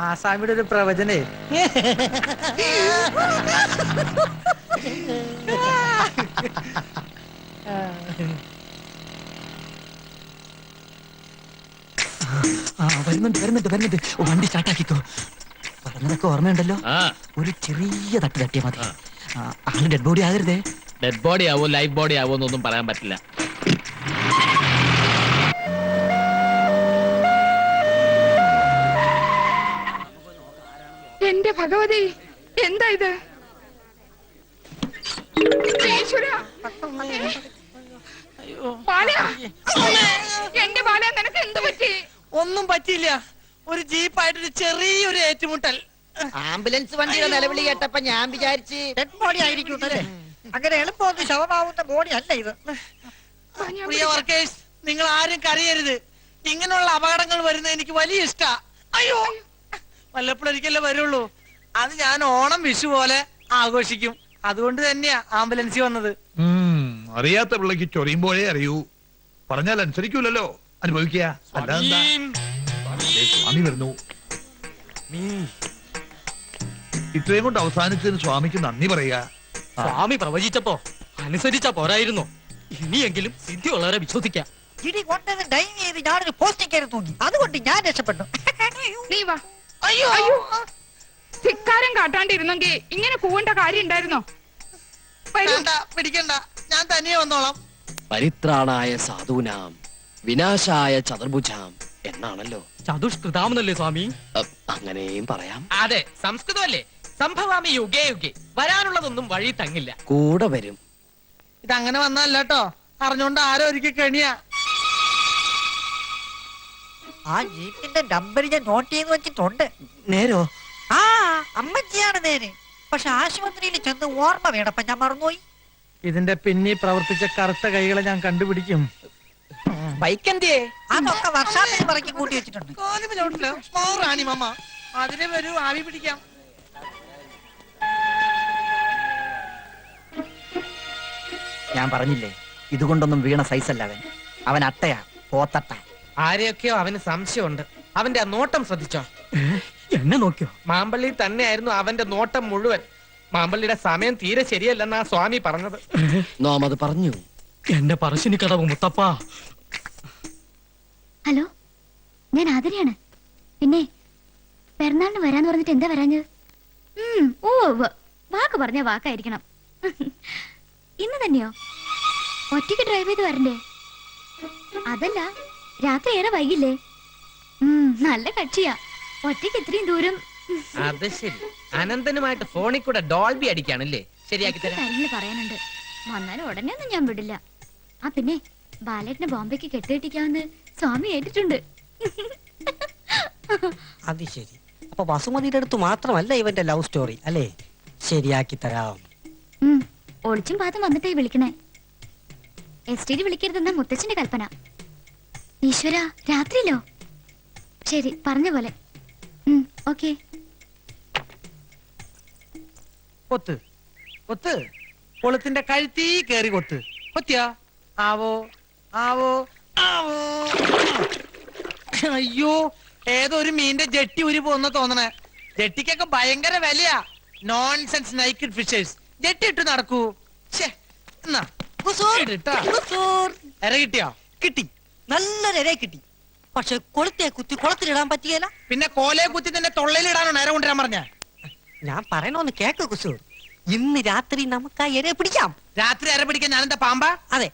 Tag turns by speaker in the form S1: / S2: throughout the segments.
S1: ആസാമിയുടെ ഒരു പ്രവചനേ.
S2: വരുന്നുണ്ട്. വണ്ടി സ്റ്റാർട്ടാക്കിക്കോ. പറഞ്ഞതൊക്കെ ഓർമ്മയുണ്ടല്ലോ. ഒരു ചെറിയ തട്ട് തട്ടിയാ മതി. ആള് ഡെഡ് ബോഡി ആകരുതേ.
S3: ഡെഡ് ബോഡി ആവോ ലൈഫ് ബോഡി ആവോ എന്നൊന്നും പറയാൻ പറ്റില്ല.
S4: എന്റെ ഭഗവതി, എന്താ ഇത്? എന്റെ ബാല, നിനക്ക് എന്ത് പറ്റി?
S1: ഒന്നും പറ്റിയില്ല. ഒരു ജീപ്പായിട്ടൊരു ചെറിയൊരു ഏറ്റുമുട്ടൽ.
S5: ആംബുലൻസ് വണ്ടിയുടെ നിലവിളി കേട്ടപ്പോ ഞാൻ വിചാരിച്ച്
S6: ഡെഡ് ബോഡി ആയിരിക്കും. അങ്ങനെ എളുപ്പമൊന്നും ശവമാവുന്ന ബോഡി അല്ല ഇത്.
S1: പ്രിയ വർക്കേഴ്സ്, നിങ്ങൾ ആരും കരയരുത്. ഇങ്ങനെയുള്ള അപകടങ്ങൾ വരുന്നത് എനിക്ക് വലിയ ഇഷ്ടാ. അയ്യോ, വല്ലപ്പോഴൊരിക്കലേ വരുള്ളൂ. അത് ഞാൻ ഓണം വിഷു പോലെ ആഘോഷിക്കും. അതുകൊണ്ട് തന്നെയാ ആംബുലൻസിൽ വന്നത്.
S7: അറിയാത്ത പിള്ളക്ക് ചൊറിയുമ്പോഴേ അറിയൂ. പറഞ്ഞാൽ അനുസരിക്കൂലല്ലോ. അനുഭവിക്കുക. സ്വാമി വരുന്നു. ഇത്രയും കൊണ്ട് അവസാനിച്ചതിന് സ്വാമിക്ക് നന്ദി പറയുക.
S2: സ്വാമി പ്രവചിച്ചപ്പോ അനുസരിച്ചാ പോരായിരുന്നു. ഇനിയെങ്കിലും സിദ്ധി ഉള്ളവരെ വിശ്വസിക്കാം.
S6: ഇടി കൊണ്ടത് ഡൈവ് ചെയ്ത് ഞാനൊരു പോസ്റ്റിൽ കയറി തൂങ്ങി. അതുകൊണ്ട് ഞാൻ രക്ഷപ്പെട്ടു.
S4: നീ വാ. അയ്യോ അയ്യോ, ധിക്കാരം കാട്ടാണ്ടിരുന്നെങ്കിൽ ഇങ്ങനെ പോവേണ്ട കാര്യം ഉണ്ടായിരുന്നോ?
S1: പിടിക്കണ്ട, ഞാൻ തനിയെ വന്നോളാം.
S8: പരിത്രാണായ സാധൂനാം വിനാശായ ചതുർഭുജാം എന്നാണല്ലോ.
S2: ചതുഷ്കൃതാമെന്നല്ലേ സ്വാമി?
S8: അങ്ങനെയും പറയാം.
S3: അതെ, സംസ്കൃതമല്ലേ. സംഭവാമി യുഗേ യുഗേ. വരാനുള്ളതൊന്നും വഴി തങ്ങില്ല,
S8: കൂടെ വരും.
S1: ഇതങ്ങനെ വന്നല്ല കേട്ടോ. അറിഞ്ഞോണ്ട് ആരോ ഒരിക്കൽ കെണിയാ.
S6: ആ ജീപ്പിന്റെ നമ്പർ ഞാൻ നോട്ട് ചെയ്ത് വെച്ചിട്ടുണ്ട്.
S2: നേരോ?
S6: ആ, അമ്മച്ചിയാണ് നേരെ. പക്ഷെ ആശുപത്രിയിൽ ചെന്ന് ഓർമ്മ വേണപ്പ ഞാൻ മറന്നുപോയി.
S1: ഇതിന്റെ പിന്നിൽ പ്രവർത്തിച്ച കറുത്ത കൈകളെ ഞാൻ കണ്ടുപിടിക്കും.
S2: ബൈക്ക് എന്തിയേ?
S6: അതൊക്കെ വർഷാപ്പിൽ പറക്കി കൂട്ടി വെച്ചിട്ടുണ്ട്.
S1: അതിനെ വരൂ, ആവി പിടിക്കാം.
S2: ഞാൻ പറഞ്ഞില്ലേ, ഇതുകൊണ്ടൊന്നും വീണ സൈസല്ല അവൻ. അവൻ അട്ടയാ, പോത്തട്ട.
S3: ആരെയൊക്കെയോ അവന് സംശയമുണ്ട്. അവന്റെ ആ നോട്ടം ശ്രദ്ധിച്ചോ?
S2: എന്നെ നോക്കിയോ?
S3: മാമ്പള്ളി തന്നെയായിരുന്നു അവന്റെ നോട്ടം മുഴുവൻ. മാമ്പള്ളിയുടെ സമയം തീരെ ശരിയല്ലെന്നാ സ്വാമി പറഞ്ഞത്.
S8: നാം അത് പറഞ്ഞു.
S2: എന്റെ പറശ്ശിനി കടവ് മുത്തപ്പ.
S9: ഹലോ, ഞാൻ ആതിരയാണ്. പിന്നെ പെരുന്നാളിന് വരാന്ന് പറഞ്ഞിട്ട് എന്താ വരാഞ്ഞത്? ഓ, വാക്ക് പറഞ്ഞ വാക്കായിരിക്കണം. ഇന്ന് തന്നെയോ? ഒറ്റയ്ക്ക് ഡ്രൈവ് ചെയ്ത് വരണ്ടേ? അതല്ല, രാത്രി ഏറെ വൈകില്ലേ? നല്ല കക്ഷിയാ. ഒറ്റയ്ക്ക് ഇത്രയും ദൂരം.
S3: അത് ശരി. അനന്തനുമായിട്ട് ഫോണിൽ കൂടെ ഡോൾബി അടിക്കാണല്ലേ? ശരിയാക്കി തരാം.
S9: കാര്യങ്ങൾ പറയാനുണ്ട്. വന്നാലും ഉടനെ ഒന്നും ഞാൻ വിടില്ല. ആ പിന്നെ ബാലേട്ടനെ ബോംബെക്ക് കെട്ടിയിട്ടിക്കാമെന്ന് സ്വാമി ഏറ്റിട്ടുണ്ട്.
S5: അത് ശരി. അപ്പൊ വസുമതിയുടെ അടുത്ത് മാത്രമല്ല ഇവന്റെ ലവ് സ്റ്റോറി അല്ലേ? ശരിയാക്കി തരാം.
S9: ഒളിച്ചും പാത്തും വന്നിട്ടേ വിളിക്കണേ. എസ്റ്റേറ്റ് വിളിക്കരുതെന്ന മുത്തച്ഛന്റെ കൽപ്പന. ഈശ്വര, രാത്രിയിലോ? ശരി, പറഞ്ഞ പോലെ. ഓക്കെ.
S1: കൊത്ത് കൊത്ത്, കൊളുത്തിന്റെ കഴുത്തീ കേറി കൊത്ത്. കൊത്തിയാ? ആവോ ആവോ ആവോ. അയ്യോ, ഏതോ ഒരു മീന്റെ ജെട്ടി ഉരി പോന്ന തോന്നണേ. ജെട്ടിക്കൊക്കെ ഭയങ്കര വിലയാ. Nonsense naked fishers. ജെട്ടി ഇട്ട് നടക്കൂ. എന്നാ എര കിട്ടിയോ?
S6: കിട്ടി, നല്ലൊരു ഇര കിട്ടി. പക്ഷെ കൊളുത്തെ കുത്തി കുളത്തിലിടാൻ പറ്റിയല്ല.
S1: പിന്നെ കോലയെ കുത്തി തന്നെ തൊള്ളയിലിടാനോ നേരെ കൊണ്ടുവരാൻ പറഞ്ഞ?
S6: ഞാൻ പറയണോന്ന് കേക്ക് കുസൂർ. ഇന്ന് രാത്രി നമുക്ക് ആ ഇരയെ പിടിക്കാം.
S1: രാത്രി ഇര പിടിക്കാൻ ഞാനെന്താ പാമ്പാ?
S6: അതെ,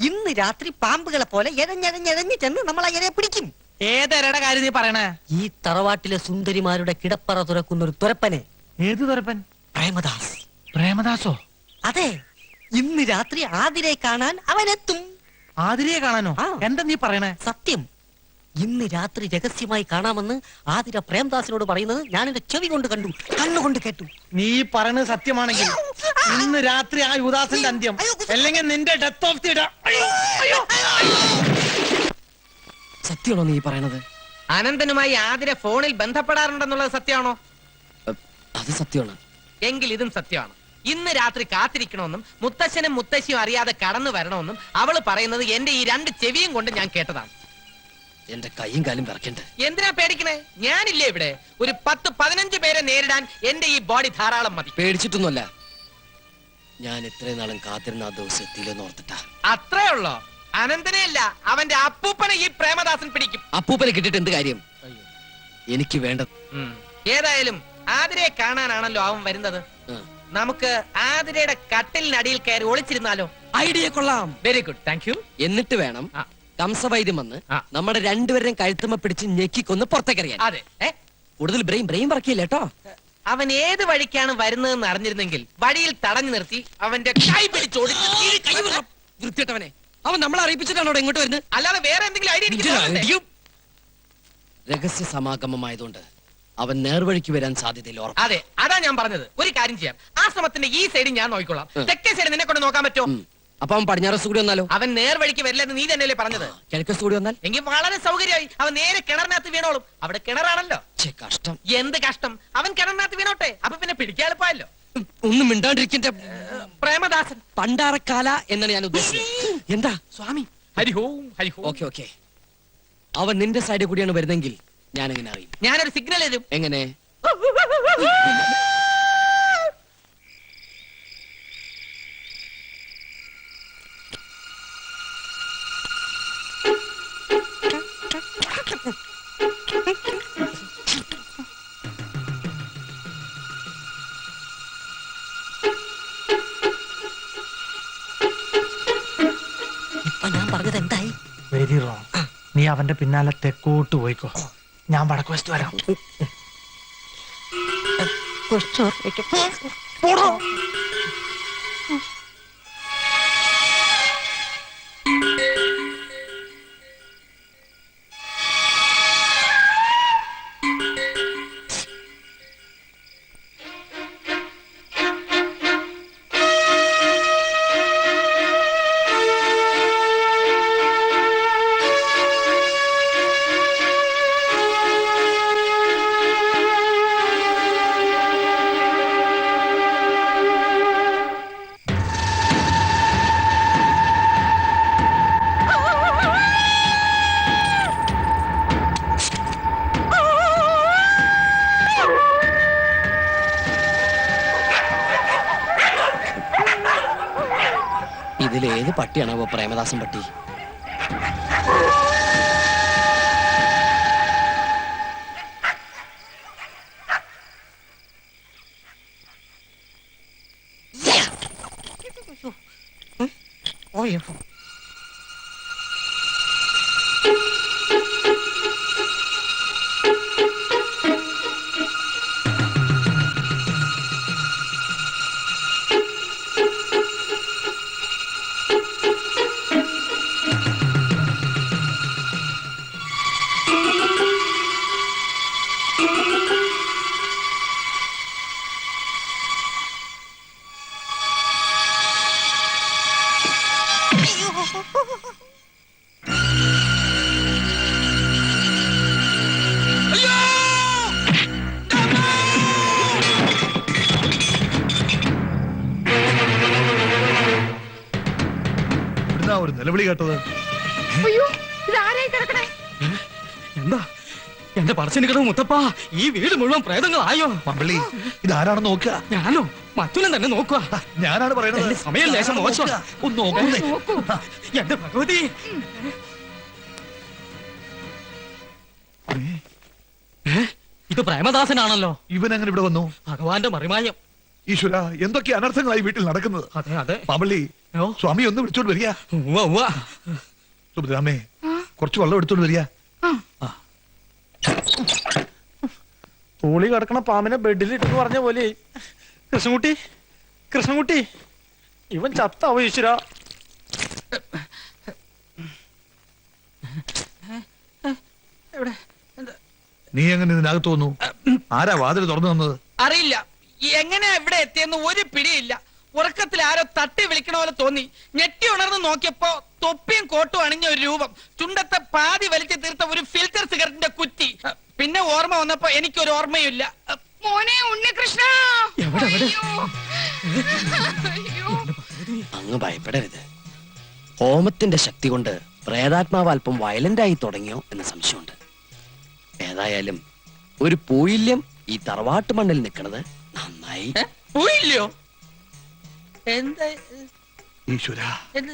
S6: ഇന്ന് രാത്രി പാമ്പുകളെ പോലെ എഴഞ്ഞെഴഞ്ഞെഴഞ്ഞ് ചെന്ന് നമ്മൾ ആ ഇരയെ പിടിക്കും.
S1: ഏതരയുടെ കാര്യം നീ പറയണേ?
S6: ഈ തറവാട്ടിലെ സുന്ദരിമാരുടെ കിടപ്പറ തുറക്കുന്ന ഒരു തുരപ്പനെ.
S1: ഏത് തുരപ്പൻ?
S6: പ്രേമദാസ്.
S1: പ്രേമദാസോ?
S6: അതെ, ഇന്ന് രാത്രി ആതിരയെ കാണാൻ അവനെത്തും.
S1: ആതിരയെ കാണാനോ? എന്താ നീ പറയണേ?
S6: സത്യം. ഇന്ന് രാത്രി രഹസ്യമായി കാണാമെന്ന് ആതിര പ്രേംദാസിനോട് പറയുന്നത് ഞാൻ എന്റെ ചെവി കൊണ്ട് കണ്ടു, കണ്ണുകൊണ്ട് കേട്ടു.
S1: നീ പറയുന്നത് സത്യമാണെങ്കിൽ ഇന്ന് രാത്രി ആ യുദാസിന്റെ അന്ത്യം, അല്ലെങ്കിൽ നിന്റെ ഡെത്ത് ഓഫ് ദി ഡേ.
S8: സത്യമാണോ നീ പറയണത്?
S3: അനന്തനുമായി ആതിര ഫോണിൽ ബന്ധപ്പെടാറുണ്ടെന്നുള്ളത് സത്യമാണോ?
S8: അത് സത്യമാണ്.
S3: എങ്കിൽ ഇതും സത്യമാണ്. ഇന്ന് രാത്രി കാത്തിരിക്കണമെന്നും മുത്തശ്ശനും മുത്തശ്ശിയും അറിയാതെ കടന്നു വരണമെന്നും അവള് പറയുന്നത് എന്റെ ഈ രണ്ട് ചെവിയും കൊണ്ട് ഞാൻ കേട്ടതാണ്.
S8: എന്റെ കൈയും കാലും വിറക്കണ്ട്.
S3: എന്തിനാ പേടിക്കണേ? ഞാനില്ലേ ഇവിടെ. ഒരു 10-15 പേരെ നേരിടാൻ എന്റെ ഈ ബോഡി ധാരാളം മതി.
S8: പേടിച്ചിട്ടൊന്നുമല്ല, ഞാൻ ഇത്രയും നാളും കാത്തിരുന്ന ആ ദിവസം എത്തിയില്ലെന്ന് ഓർത്തിട്ടാ.
S3: അത്രേ ഉള്ളോ? അനന്തനെ അല്ല, അവന്റെ അപ്പൂപ്പനെ ഈ പ്രേമദാസൻ പിടിക്കും.
S8: അപ്പൂപ്പനെ കിട്ടിയിട്ട് എന്ത് കാര്യം? എനിക്ക് വേണ്ട.
S3: ഏതായാലും ആതിരയെ കാണാനാണല്ലോ അവൻ വരുന്നത്. നമുക്ക് ആതിരയുടെ കട്ടിലിനടിയിൽ കയറി ഒളിച്ചിരുന്നാലോ?
S8: ഐഡിയ കൊള്ളാം.
S3: Very good, thank you.
S8: എന്നിട്ട് വേണം
S3: ആ.
S8: കംസവൈദ്യം വന്ന്
S3: ആ.
S8: നമ്മുടെ രണ്ടുപേരെയും കഴുത്തുമ്മ പിടിച്ച് ഞെക്കിക്കൊന്ന് പുറത്തേക്കറിയാൻ.
S3: അതെ.
S8: കൂടുതൽ ബ്രെയിൻ പറക്കില്ല കേട്ടോ.
S3: അവൻ ഏത് വഴിക്കാണ് വരുന്നതെന്ന് അറിഞ്ഞിരുന്നെങ്കിൽ വഴിയിൽ തടഞ്ഞു നിർത്തി അവന്റെ കൈ പിടിച്ചോടിച്ച്
S8: വൃത്തിയിട്ടവനെ, അവൻ നമ്മളെ അറിയിപ്പിച്ചിട്ടാണോ ഇങ്ങോട്ട് വരുന്നത്?
S3: അല്ലാതെ വേറെ എന്തെങ്കിലും ഐഡിയ?
S8: രഹസ്യ സമാഗമമായതുകൊണ്ട് അവൻ നേർവഴിക്ക് വരാൻ സാധ്യതയില്ല. ഉറപ്പ്.
S3: അതെ, അതാ ഞാൻ പറഞ്ഞത്. ഒരു കാര്യം ചെയ്യാം, ആശ്രമത്തിന്റെ ഈ സൈഡ് ഞാൻ നോക്കിക്കോളാം. തെക്കേ സൈഡ് നിന്നെ കൊണ്ട് നോക്കാൻ പറ്റുമോ?
S8: അപ്പൊ അവൻ പടിഞ്ഞാറസ് കൂടി വന്നാലോ?
S3: അവൻ നേർവഴിക്ക് വരില്ലെന്ന് നീ തന്നെയല്ലേ പറഞ്ഞത്?
S8: കിഴക്കസ് കൂടി വന്നാൽ?
S3: എങ്കിൽ വളരെ സൗകര്യമായി. അവൻ നേരെ കിണറിനകത്ത് വീണോളും. അവിടെ കിണറാണല്ലോ.
S8: കഷ്ടം.
S3: എന്ത് കഷ്ടം? അവൻ കിണറിനകത്ത് വീണോട്ടെ, അപ്പൊ പിന്നെ പിടിക്കാൻ എളുപ്പമല്ലോ.
S8: ഒന്നും മിണ്ടാണ്ടിരിക്കന്റെ
S3: പ്രേമദാസൻ
S8: പണ്ടാറക്കാല എന്നാണ് ഞാൻ ഉദ്ദേശിച്ചത്. എന്താ
S3: സ്വാമി? ഹരിഹോം ഹരിഹോം.
S8: ഓക്കെ. അവൻ നിന്റെ സൈഡിൽ കൂടിയാണ് വരുന്നെങ്കിൽ ഞാൻ എങ്ങനെ അറിയും?
S3: ഞാനൊരു സിഗ്നൽ തരും.
S8: എങ്ങനെ?
S5: ഇപ്പൊ ഞാൻ പറഞ്ഞത് എന്തായി?
S1: Very wrong. നീ അവന്റെ പിന്നാലെ തെക്കോട്ട് പോയിക്കോ, ഞാൻ വടക്ക് വശത്ത് വരാം. പോടോ.
S8: ഇതിലേത് പട്ടിയാണോ പ്രേമദാസൻ പട്ടി?
S7: ഒരു നിലവിളി കേട്ടത്?
S4: അയ്യോ, ഇതാരായി കിടക്കണേ?
S2: എന്താ എന്റെ പറശ്ശിനി കിടവ് മുത്തപ്പാ, ഈ വീട് മുഴുവൻ പ്രേതങ്ങളായോ?
S7: മമ്പള്ളി, ഇതാരാണെന്ന് നോക്കുക.
S2: ഞാനോ? മറ്റുള്ളൻ തന്നെ നോക്കുക.
S7: ഞാനാണ് പറയുന്നത്.
S2: സമയം ലേശം മോശം.
S7: ഒന്ന് നോക്കുന്നേ.
S4: നോക്കൂ.
S2: എന്റെ ഭഗവതി, ഇത് പ്രേമദാസനാണല്ലോ.
S7: ഇവൻ എങ്ങനെ ഇവിടെ വന്നു?
S2: ഭഗവാന്റെ മറിമായം.
S7: ഈശ്വര, എന്തൊക്കെ അനർത്ഥങ്ങളായി വീട്ടിൽ നടക്കുന്നത്.
S2: അതെ അതെ.
S7: മമ്പള്ളി,
S2: ഓ,
S7: സ്വാമി ഒന്ന് വിളിച്ചോണ്ട് വരിക.
S2: ഉവ്വ, ഉവ്വ.
S7: സുഭദ്രാമേ, കുറച്ച് വെള്ളം എടുത്തോണ്ട് വരിക.
S1: തൂളി കിടക്കണ പാമ്പിനെ ബെഡിൽ ഇട്ടെന്ന് പറഞ്ഞ പോലെ. കൃഷ്ണൻകുട്ടി, കൃഷ്ണൻകുട്ടി, ഇവൻ ചത്താവോ ഈശ്വര?
S7: നീ എങ്ങനെ ഇതിനകത്ത് വന്നു? ആരാ വാതിൽ തുറന്നു തന്നത്?
S3: അറിയില്ല. എങ്ങനെയാ ഇവിടെ എത്തിയെന്ന് ഒരു പിടിയില്ല. ഉറക്കത്തിൽ ആരോ തട്ടി വിളിക്കണ പോലെ തോന്നി. ഞെട്ടി ഉണർന്ന് നോക്കിയപ്പോ തൊപ്പിയും കോട്ടും അണിഞ്ഞ ഒരു രൂപം, ചുണ്ടത്തെ പാതി വലിച്ചു തീർത്ത ഒരു ഫിൽറ്റർ സിഗരറ്റിന്റെ കുറ്റി. പിന്നെ ഓർമ്മ വന്നപ്പോ എനിക്കൊരു ഓർമ്മയില്ല.
S4: മോനെ ഉണ്ണികൃഷ്ണ.
S2: എവിടെ, എവിടെ?
S4: അയ്യോ.
S8: അങ്ങ് ഭയപ്പെടരുത്. ഹോമത്തിന്റെ ശക്തി കൊണ്ട് പ്രേതാത്മാവ് അല്പം വയലന്റ് ആയി തുടങ്ങിയോ എന്ന സംശയമുണ്ട്. ഏതായാലും ഒരു പൂയില്യം ഈ തറവാട്ട് മണ്ണിൽ നിൽക്കണത് നന്നായി.
S3: പോയില്ലയോ? എന്താ
S7: ഈശ്വരാ